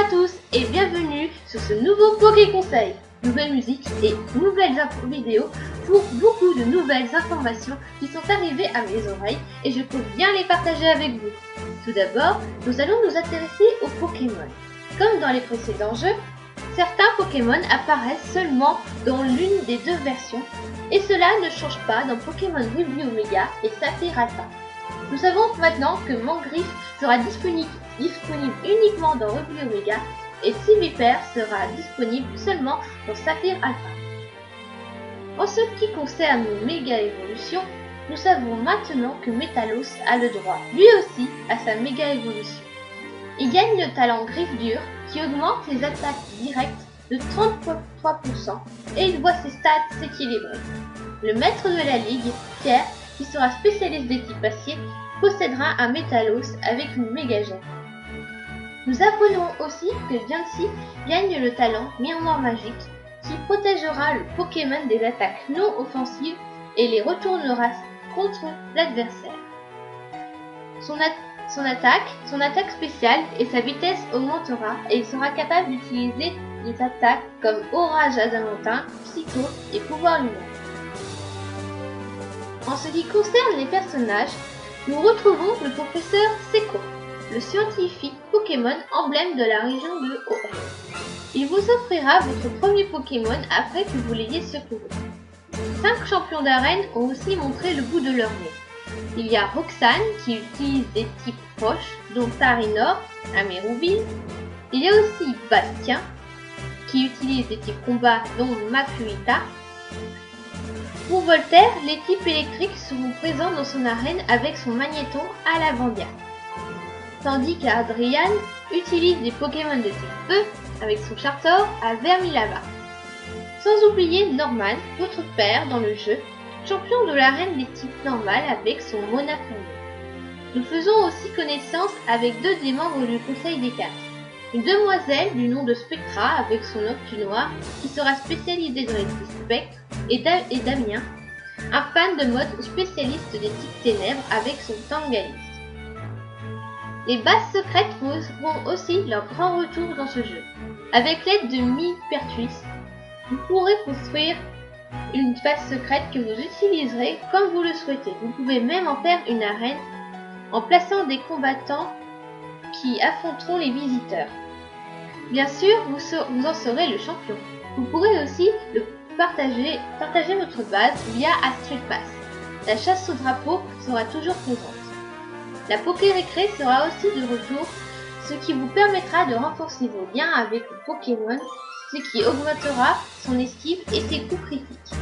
à tous et bienvenue sur ce nouveau Poké Conseil. Nouvelle musique et nouvelles infos vidéo pour beaucoup de nouvelles informations qui sont arrivées à mes oreilles et je compte bien les partager avec vous. Tout d'abord, nous allons nous intéresser aux Pokémon. Comme dans les précédents jeux, certains Pokémon apparaissent seulement dans l'une des deux versions et cela ne change pas dans Pokémon Ruby Omega et Saphir Alpha. Nous savons maintenant que Mangriffe sera disponible uniquement dans Ruby Omega et Sivipère sera disponible seulement dans Saphir Alpha. En ce qui concerne Méga Évolution, nous savons maintenant que Métalos a le droit, lui aussi, à sa Méga Évolution. Il gagne le talent Griffe Dure qui augmente les attaques directes de 33% et il voit ses stats s'équilibrer. Le maître de la ligue, Pierre, qui sera spécialiste des types acier, possédera un Métalos avec une méga gemme. Nous apprenons aussi que Diancie gagne le talent Miroir Magique qui protégera le Pokémon des attaques non offensives et les retournera contre l'adversaire. Son attaque spéciale et sa vitesse augmentera et il sera capable d'utiliser des attaques comme Orage Adamantin, Psycho et Pouvoir Lunaire. En ce qui concerne les personnages, nous retrouvons le professeur Seco, le scientifique Pokémon emblème de la région de OM. Il vous offrira votre premier Pokémon après que vous l'ayez secouru. 5 champions d'arène ont aussi montré le bout de leur nez. Il y a Roxane qui utilise des types proches, dont Tarinor, Amérouville. Il y a aussi Bastien qui utilise des types combat, dont Makuhita. Pour Voltaire, les types électriques seront présents dans son arène avec son magnéton à l'Avandia. Tandis qu'Adrian utilise des Pokémon de type feu avec son Chartor à Vermilava. Sans oublier Norman, votre père dans le jeu, champion de l'arène des types normales avec son Monafreno. Nous faisons aussi connaissance avec 2 des membres du Conseil des 4. Une demoiselle du nom de Spectra avec son Octu Noir qui sera spécialisée dans les types Spectre et Damien, un fan de mode spécialiste des types Ténèbres avec son Tangalis. Les bases secrètes feront aussi leur grand retour dans ce jeu. Avec l'aide de Mipertuis, vous pourrez construire une base secrète que vous utiliserez comme vous le souhaitez. Vous pouvez même en faire une arène en plaçant des combattants qui affronteront les visiteurs. Bien sûr, vous en serez le champion. Vous pourrez aussi partager votre base via Astrid Pass. La chasse au drapeau sera toujours présente. La Poké Récré sera aussi de retour, ce qui vous permettra de renforcer vos liens avec le Pokémon, ce qui augmentera son esquive et ses coups critiques.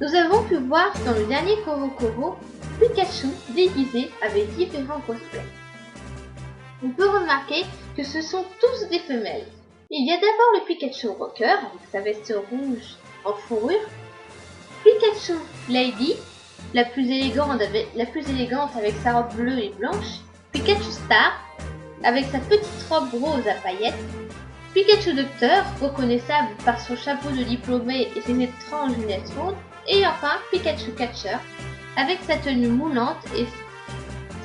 Nous avons pu voir dans le dernier Korokoro Pikachu déguisé avec différents cosplays. On peut remarquer que ce sont tous des femelles. Il y a d'abord le Pikachu Rocker avec sa veste rouge en fourrure, Pikachu Lady, la plus élégante avec sa robe bleue et blanche, Pikachu Star avec sa petite robe rose à paillettes, Pikachu Docteur, reconnaissable par son chapeau de diplômé et ses étranges lunettes rondes, et enfin Pikachu Catcher avec sa tenue moulante et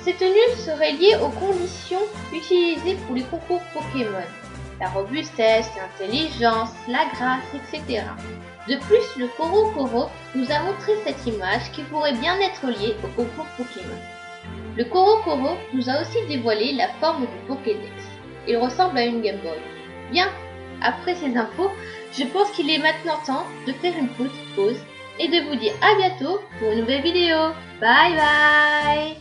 ces tenues seraient liées aux conditions utilisées pour les concours Pokémon. La robustesse, l'intelligence, la grâce, etc. De plus, le Korokoro nous a montré cette image qui pourrait bien être liée au concours Pokémon. Le Korokoro nous a aussi dévoilé la forme du Pokédex. Il ressemble à une Game Boy. Bien, après ces infos, je pense qu'il est maintenant temps de faire une petite pause et de vous dire à bientôt pour une nouvelle vidéo. Bye bye!